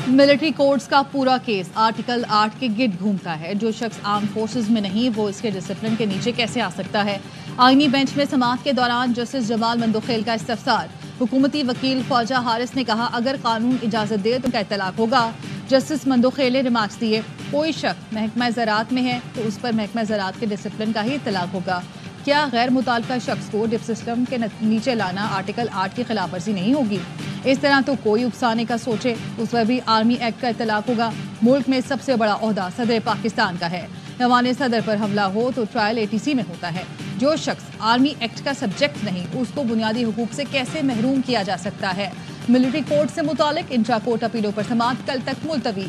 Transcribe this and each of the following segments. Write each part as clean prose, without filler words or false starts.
Military codes का पूरा case article 8 के गिर्द घूमता है। जो शख्स आर्म फोर्सेज में नहीं वो इसके डिसिप्लिन के नीचे कैसे आ सकता है। आईनी बेंच में समाअत के दौरान जस्टिस जमाल मंदोखेल का इस्तफसार। हुकूमती वकील ख्वाजा हारिस ने कहा अगर कानून इजाजत दे तो क्या तलाक होगा। जस्टिस मंदोखेल ने रिमार्क्स दिए कोई शख्स महकमा ज़राअत में है तो उस पर महकमा ज़राअत के डिसिप्लिन का ही तलाक होगा। क्या गैर मुताल्लिका शख्स को डिप सिस्टम के नीचे लाना आर्टिकल 8 की खिलाफ वर्जी नहीं होगी। इस तरह तो कोई उकसाने का सोचे उस पर भी आर्मी एक्ट का इतलाक होगा। मुल्क में सबसे बड़ा ओहदा सदर पाकिस्तान का है। नवाने सदर पर हमला हो तो ट्रायल ATC में होता है। जो शख्स आर्मी एक्ट का सब्जेक्ट नहीं उसको बुनियादी हुकूक से कैसे महरूम किया जा सकता है। मिलिट्री कोड से मुतालिक इंट्रा कोर्ट अपीलों पर समाअत कल तक मुलतवी।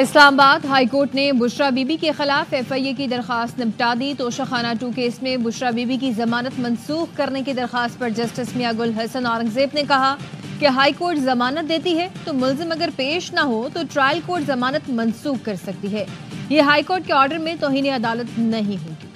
इस्लामाबाद हाई कोर्ट ने बुशरा बीबी के खिलाफ FIA की दरखास्त निपटा दी। तोशाखाना 2 केस में बुशरा बीबी की जमानत मंसूख करने की दरखास्त पर जस्टिस मियां गुल हसन औरंगजेब ने कहा कि हाई कोर्ट जमानत देती है तो मुल्जिम अगर पेश ना हो तो ट्रायल कोर्ट जमानत मंसूख कर सकती है। ये हाई कोर्ट के ऑर्डर में तौहीन अदालत नहीं होगी।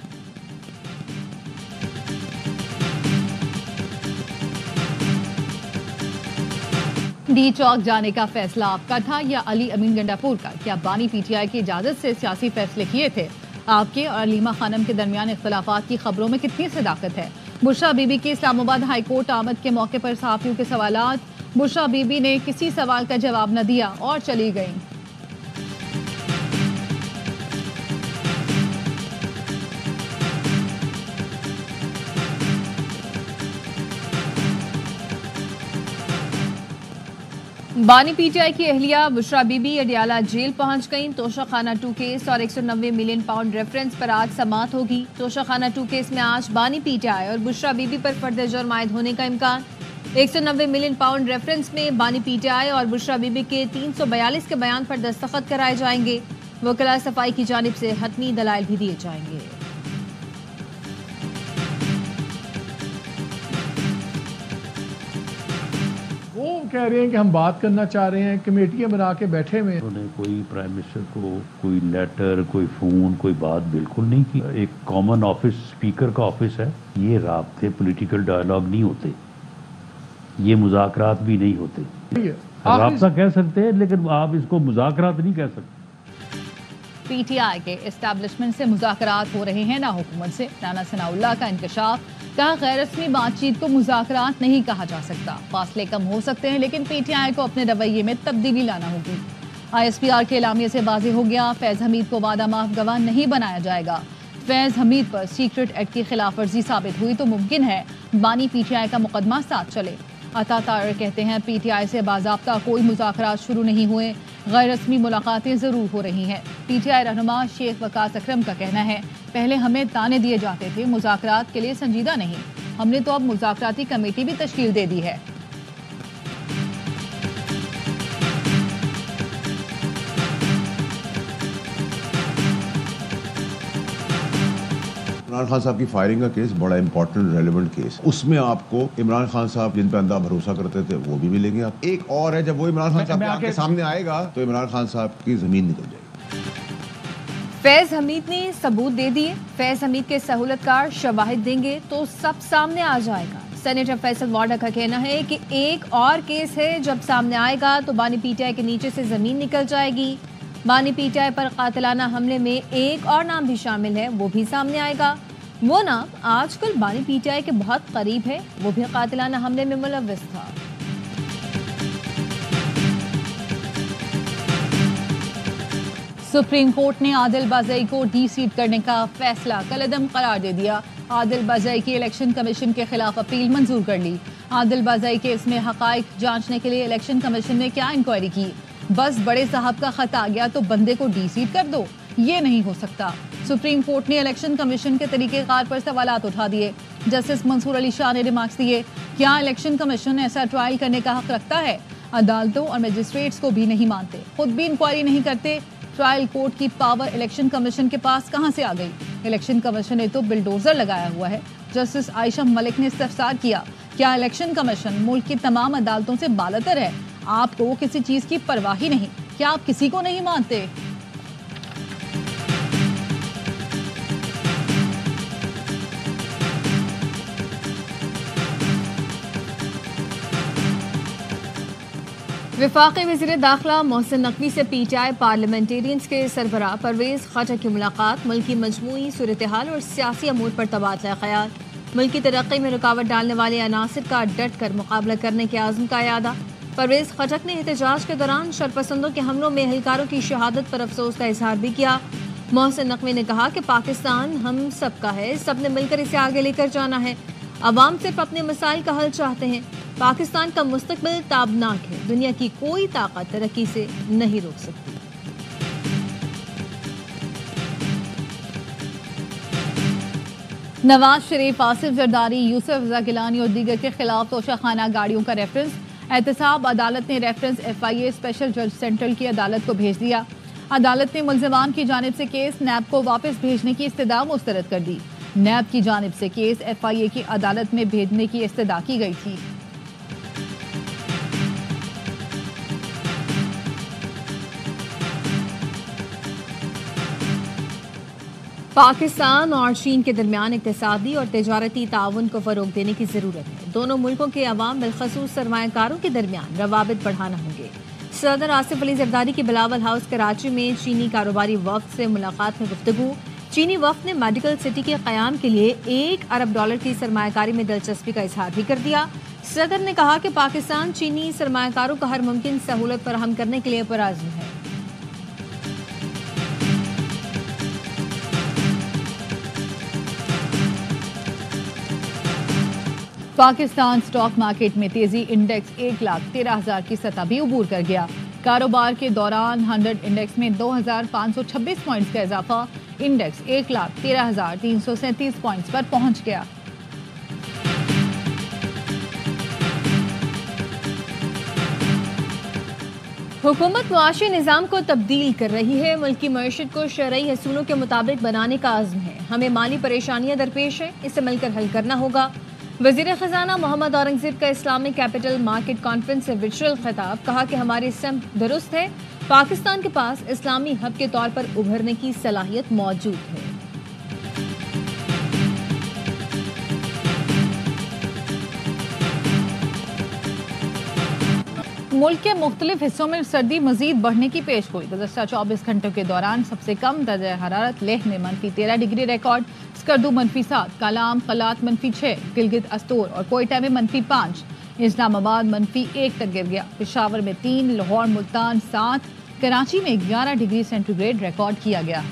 डी चौक जाने का फैसला आपका था या अली अमीन गंडापुर का। क्या बानी PTI की इजाजत से सियासी फैसले किए थे। आपके और अलीमा खानम के दरमियान इख्तलाफात की खबरों में कितनी सदाकत है। बुशरा बीबी की इस्लामाबाद हाई कोर्ट आमद के मौके पर सहाफियों के सवालात। बुशरा बीबी ने किसी सवाल का जवाब न दिया और चली गई। बानी PTI की अहलिया बुशरा बीबी अडियाला जेल पहुंच गईं। तोशाखाना 2 केस और 190 मिलियन पाउंड रेफरेंस पर आज समाअत होगी। तोशाखाना 2 केस में आज बानी PTI और बुशरा बीबी पर फर्द जुर्म आयद होने का इम्कान। 190 मिलियन पाउंड रेफरेंस में बानी PTI और बुशरा बीबी के 342 के बयान पर दस्तखत कराए जाएंगे। वकला सफाई की जानिब से हतमी दलाइल भी दिए जाएंगे। वो कह रहे हैं कि हम बात करना चाह रहे हैं, कमेटियां बना के बैठे हुए। उन्होंने कोई प्राइम मिनिस्टर को कोई लेटर, कोई फोन, कोई बात बिल्कुल नहीं की। एक कॉमन ऑफिस, स्पीकर का ऑफिस है। ये राब्ते पॉलिटिकल डायलॉग नहीं होते, ये मुज़ाकरात भी नहीं होते। राब्ता कह सकते हैं लेकिन आप इसको मुज़ाकरात नहीं कह सकते। PTI के एस्टैब्लिशमेंट से मुज़ाकरात हो रहे हैं ना हुकूमत से। राना सनाउल्लाह का इंकशाफ। कहा गैर रस्मी बातचीत को मुज़ाकरात नहीं कहा जा सकता। फासले कम हो सकते हैं लेकिन PTI को अपने रवैये में तब्दीली लाना होगी। ISPR के एलामिये से वाज़ेह हो गया फैज़ हमीद को वादा माफ गवाह नहीं बनाया जाएगा। फैज़ हमीद पर सीक्रेट एक्ट की खिलाफ वर्जी साबित हुई तो मुमकिन है बानी PTI का मुकदमा साथ चले। अता तार कहते हैं PTI से बाज़ाब्ता कोई मुज़ाकरात शुरू नहीं हुए, गैर रस्मी मुलाकातें ज़रूर हो रही हैं। PTI रहनुमा शेख वकास अकरम का कहना है पहले हमें ताने दिए जाते थे मुज़ाकरात के लिए संजीदा नहीं, हमने तो अब मुज़ाकराती कमेटी भी तश्कील दे दी है। इमरान खान साहब की फायरिंग का केस बड़ा इंपॉर्टेंट रेलेवेंट केस। उसमें आपको इमरान खान साहब जिन पे अंधा भरोसा करते थे वो भी मिलेंगे। आप एक और है जब वो इमरान खान साहब आपके सामने आएगा तो इमरान खान साहब की जमीन निकल जाएगी। फैज हमीद ने सबूत दे दिए। फैज हमीद के सहूलतकार शवाहिद देंगे तो सब सामने आ जाएगा। सेनेटर फैसल वाडा का कहना है कि एक और केस है जब सामने आएगा तो बानी PTI के नीचे से जमीन निकल जाएगी। बानी PTI पर कातिलाना हमले में एक और नाम भी शामिल है, वो भी सामने आएगा। वो नाम आजकल बानी PTI के बहुत करीब है, वो भी कातिलाना हमले में मुलव्वस था। सुप्रीम कोर्ट ने आदिल बाज़ई को डी-सीट करने का फैसला कलअदम करार दे दिया। आदिल बाज़ई की इलेक्शन कमीशन के खिलाफ अपील मंजूर कर ली। आदिल बाज़ई केस में हकाइक जांचने के लिए इलेक्शन कमीशन ने क्या इंक्वायरी की। बस बड़े साहब का खत आ गया तो बंदे को डी-सीट कर दो, ये नहीं हो सकता। सुप्रीम कोर्ट ने इलेक्शन कमीशन के तरीक़ेकार पर सवालात उठा दिए। जस्टिस मंसूर अली शाह ने रिमार्क्स दिए क्या इलेक्शन कमीशन ऐसा ट्रायल करने का हक रखता है। अदालतों और मजिस्ट्रेट्स को भी नहीं मानते, खुद भी इंक्वायरी नहीं करते। ट्रायल कोर्ट की पावर इलेक्शन कमीशन के पास कहां से आ गई। इलेक्शन कमीशन ने तो बिल्डोजर लगाया हुआ है। जस्टिस आयशा मलिक ने इस्तफसार किया क्या इलेक्शन कमीशन मुल्क की तमाम अदालतों से बालतर है। आपको किसी चीज की परवाह ही नहीं, क्या आप किसी को नहीं मानते। वफाकी वज़ीर दाखिला मोहसिन नकवी से PTI पार्लियामेंटेरियंस के सरबराह परवेज़ खटक की मुलाकात। मुल्क की मजमूई सूरत हाल और सियासी अमूर पर तबादला ख्याल। मुल्क की तरक्की में रुकावट डालने वाले अनासिर का डट कर मुकाबला करने के आज़म का यादा। परवेज़ खटक ने एहतजाज के दौरान शरपसंदों के हमलों में एहलकारों की शहादत पर अफसोस का इजहार भी किया। मोहसिन नकवी ने कहा कि पाकिस्तान हम सब का है, सब ने मिलकर इसे आगे लेकर जाना है। अवाम सिर्फ अपने मसाइल का हल चाहते हैं। पाकिस्तान का मुस्तकबिल ताबनाक है, दुनिया की कोई ताकत तरक्की से नहीं रोक सकती। नवाज शरीफ, आसिफ जरदारी, यूसुफ रज़ा गिलानी और दीगर के खिलाफ तोशाखाना गाड़ियों का रेफरेंस। एहतसाब अदालत ने रेफरेंस FIA स्पेशल जज सेंट्रल की अदालत को भेज दिया। अदालत ने मुल्ज़िमान की जानिब से केस नैब को वापस भेजने की इस्तदा मुस्तरद कर दी। नैब की जानिब से केस FIA की अदालत में भेजने की इस्तदा की गई थी। पाकिस्तान और चीन के दरमियान इक़्तिसादी और तिजारती ताउन को फ़रोग़ देने की ज़रूरत है। दोनों मुल्कों के अवाम बिलख़सूस सरमायाकारों के दरमियान रवाबित बढ़ाना होंगे। सदर आसिफ अली जरदारी की बिलावल हाउस कराची में चीनी कारोबारी वफ़द से मुलाकात में गुफ्तगू। चीनी वफ़द ने मेडिकल सिटी के क़याम के लिए $1 अरब की सरमायाकारी में दिलचस्पी का इजहार भी कर दिया। सदर ने कहा कि पाकिस्तान चीनी सरमायाकारों को हर मुमकिन सहूलत फराहम करने के लिए पुरअज़्म है। पाकिस्तान स्टॉक मार्केट में तेजी, इंडेक्स 1,13,000 की सतह भी उबूर कर गया। कारोबार के दौरान 100 इंडेक्स में 2,526 पॉइंट्स का इजाफा, इंडेक्स 1,13,337 पॉइंट्स पर पहुंच गया। हुकूमत मुआशी निज़ाम को तब्दील कर रही है। मुल्क की मईशत को शरई असूलों के मुताबिक बनाने का आज़म है। हमें माली परेशानियां दरपेश हैं, इसे मिलकर हल करना होगा। वज़ीर ख़ज़ाना मोहम्मद औरंगज़ेब का इस्लामिक कैपिटल मार्केट कॉन्फ्रेंस से वर्चुअल खिताब। कहा कि हमारी समत दुरुस्त है, पाकिस्तान के पास इस्लामी हब के तौर पर उभरने की सलाहियत मौजूद है। मुल्क के मुख्तलिफ हिस्सों में सर्दी मजीद बढ़ने की पेश गोई। गुज़श्ता 24 घंटों के दौरान सबसे कम दर्जा हरारत लेह में -13 डिग्री रिकॉर्ड, स्कर्दू -7, कालाम कलात -6, गिलगित अस्तोर और कोयटा में -5, इस्लामाबाद -1 तक गिर गया। पेशावर में 3, लाहौर मुल्तान 7, कराची में 11 डिग्री सेंटीग्रेड रिकॉर्ड किया गया।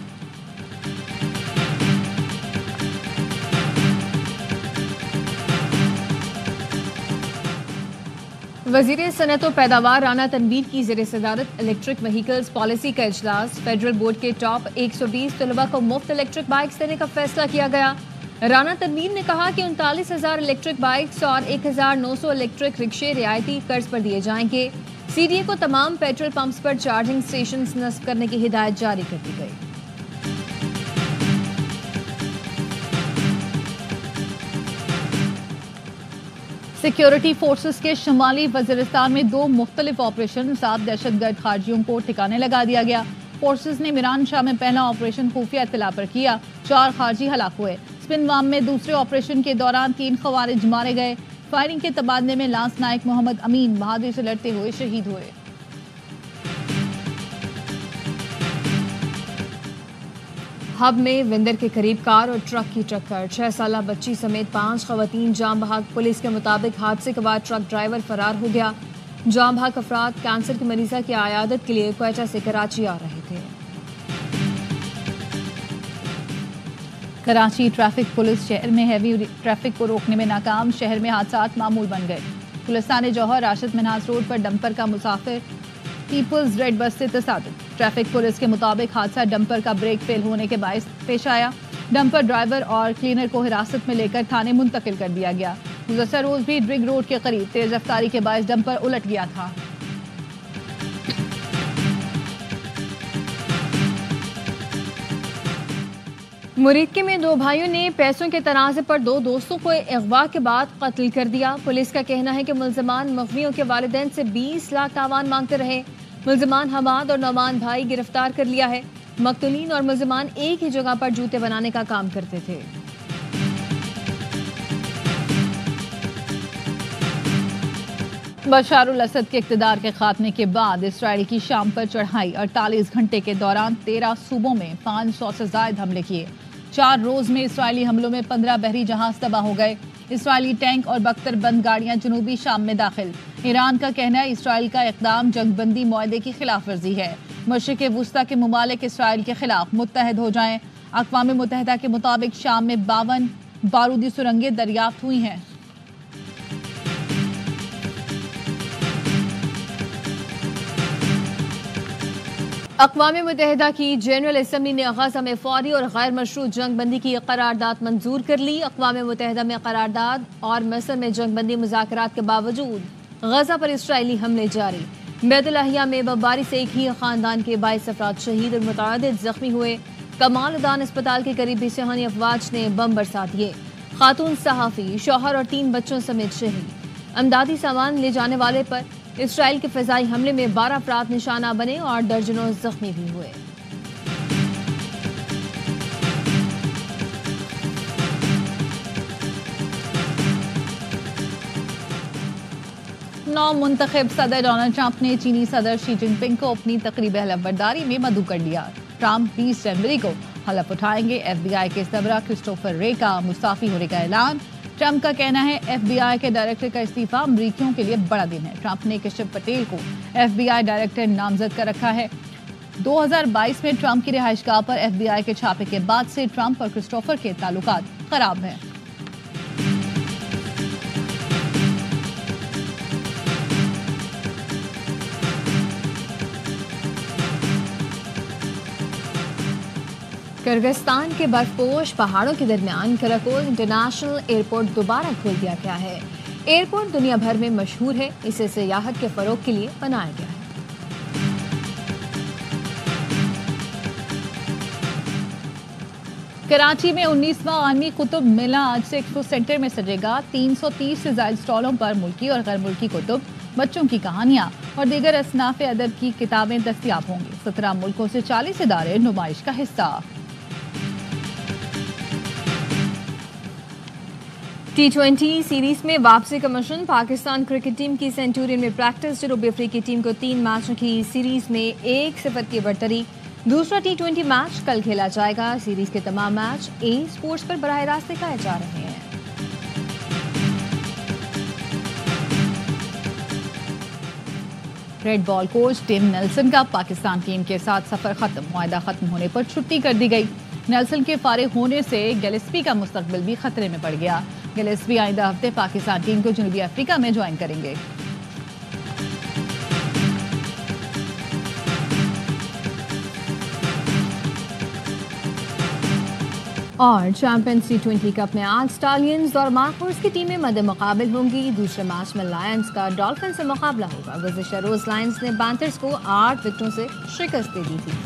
वज़ीर सनअत व पैदावार राना तनवीर की ज़ेर सदारत इलेक्ट्रिक व्हीकल्स पॉलिसी का इजलास। फेडरल बोर्ड के टॉप 120 तलबा को मुफ्त इलेक्ट्रिक बाइक्स देने का फैसला किया गया। राना तनवीर ने कहा कि 39,000 इलेक्ट्रिक बाइक्स और 1,900 इलेक्ट्रिक रिक्शे रियायती कर्ज पर दिए जाएंगे। CDA को तमाम पेट्रोल पंप्स पर चार्जिंग स्टेशन नस्ब करने की हिदायत जारी कर दी गई। सिक्योरिटी फोर्सेस के शुमाली वज़ीरिस्तान में 2 मुख्तलिफ ऑपरेशन, 7 दहशतगर्द खारजियों को ठिकाने लगा दिया गया। फोर्सेस ने मिरान शाह में पहला ऑपरेशन खुफिया इत्तला पर किया, 4 खारजी हलाक हुए। स्पिनवाम में दूसरे ऑपरेशन के दौरान 3 खवारिज मारे गए। फायरिंग के तबादले में लांस नायक मोहम्मद अमीन बहादुरी से लड़ते हुए शहीद हुए। हब में विंदर के करीब कार और ट्रक की टक्कर, 6 साला बच्ची समेत 5 खवातीन जाम बहक। पुलिस के मुताबिक हादसे के बाद ट्रक ड्राइवर फरार हो गया। जाम बहक अफराद कैंसर की मरीजा की आयादत के लिए क्वेटा से कराची आ रहे थे। कराची ट्रैफिक पुलिस शहर में हैवी ट्रैफिक को रोकने में नाकाम, शहर में हादसात मामूल बन गए। गुलिस्तान जौहर राशिद मिन्हाज रोड पर डंपर का मुसाफिर पीपल्स रेड बस से तसादुम। ट्रैफिक पुलिस के मुताबिक हादसा डंपर का ब्रेक फेल होने के बायस पेश आया। डंपर ड्राइवर और क्लीनर को हिरासत में लेकर थाने मुंतकिल कर दिया गया। गुज़श्ता रोज भी ड्रिग रोड के करीब तेज रफ्तारी के बायस डंपर उलट गया था। मुरीदके में 2 भाइयों ने पैसों के तनाज़े पर 2 दोस्तों को अगवा के बाद कत्ल कर दिया। पुलिस का कहना है कि मुल्ज़िमान मग़वियों के वालिदैन से 20 लाख तावान मांगते रहे। मुल्ज़िमान हमाद और नौमान भाई गिरफ्तार कर लिया है। मक़तूलीन और मुल्ज़िमान एक ही जगह पर जूते बनाने का काम करते थे। बशारुल असद के इक़्तिदार के खात्मे के बाद इसराइल की शाम पर चढ़ाई 48 घंटे के दौरान 13 सूबों में 500 से ज्यादा हमले किए। 4 रोज में इसराइली हमलों में 15 बहरी जहाज तबाह हो गए। इसराइली टैंक और बख्तरबंद गाड़ियां जनूबी शाम में दाखिल। ईरान का कहना है इसराइल का इक़दाम जंगबंदी मुआहदे की खिलाफ वर्जी है। मशरिक़ वुस्ता के मुमालिक इसराइल के खिलाफ मुत्तहद हो जाएं। अक़वाम मुत्तहिदा के मुताबिक शाम में 52 बारूदी सुरंगें दरियाफ्त हुई हैं। अक़वाम मुत्तहिदा की जनरल असम्बली ने गज़ा में फौरी और गैर मशरूत जंगबंदी की करारदाद मंजूर कर ली। अक़वाम मुत्तहिदा में करारदाद और मिस्र में जंगबंदी मुज़ाकरात के बावजूद गज़ा पर इसराइली हमले जारी। बैतुल-अहिया में बमबारी से एक ही खानदान के 22 अफराद शहीद और मुतअद्दिद जख्मी हुए। कमाल उदान अस्पताल के करीबी सेहानी अफवाज ने बम बरसा दिए। खातून सहाफ़ी, शौहर और 3 बच्चों समेत शहीद। अमदादी सामान ले जाने वाले पर इसराइल के फ़िज़ाई हमले में 12 अफराद निशाना बने और दर्जनों जख्मी भी हुए। नौ मुंतखब सदर डोनाल्ड ट्रंप ने चीनी सदर शी जिनपिंग को अपनी तकरीब हलफबरदारी में मदऊ कर लिया। ट्रंप 20 जनवरी को हलफ उठाएंगे। FBI के सरबराह क्रिस्टोफर रे का मुस्ताफी होने का ऐलान। ट्रंप का कहना है FBI के डायरेक्टर का इस्तीफा अमरीकियों के लिए बड़ा दिन है। ट्रंप ने केशव पटेल को FBI डायरेक्टर नामजद कर रखा है। 2022 में ट्रंप की रिहाइशगाह पर FBI के छापे के बाद से ट्रंप और क्रिस्टोफर के ताल्लुकात खराब हैं। किर्गिस्तान के बर्फपोश पहाड़ों के दरमियान कराकोल इंटरनेशनल एयरपोर्ट दोबारा खोल दिया गया है। एयरपोर्ट दुनिया भर में मशहूर है। इसे सियाहत के फरोग के लिए बनाया गया है। कराची में 19वां आलमी कुतुब मेला आज से एक्सपो सेंटर में सजेगा। 330 से ज्यादा स्टॉलों पर मुल्की और गैर मुल्की कुतुब, बच्चों की कहानियां और दीगर असनाफ अदब की किताबें दस्तियाब होंगी। 17 मुल्कों से 40 इदारे नुमाइश का हिस्सा। T20 सीरीज में वापसी का मिशन। पाकिस्तान क्रिकेट टीम की सेंचुरियन में प्रैक्टिस। जनूबी अफ्रीकी टीम को 3 मैचों की सीरीज में 1-0 की बढ़तरी। दूसरा T20 मैच कल खेला जाएगा। सीरीज के तमाम मैच ए स्पोर्ट्स पर बराह रास्त दिखाए जा रहे हैं। Red ball coach Tim Nelson का पाकिस्तान टीम के साथ सफर खत्म। मुआहदा खत्म होने पर छुट्टी कर दी गई। नेल्सन के फारिग होने से गिलेस्पी का मुस्तकबिल भी खतरे में पड़ गया। गिलेस्पी आइंदा हफ्ते पाकिस्तान टीम को जनूबी अफ्रीका में ज्वाइन करेंगे। और चैंपियंस T20 कप में आज स्टालियंस और मार्कोर्स की टीमें मद्दे मुकाबिल होंगी। दूसरे मैच में लायंस का डॉल्फिन से मुकाबला होगा। गुज़िश्ता रोज लायंस ने पैंथर्स को 8 विकेटों से शिकस्त दे दी थी।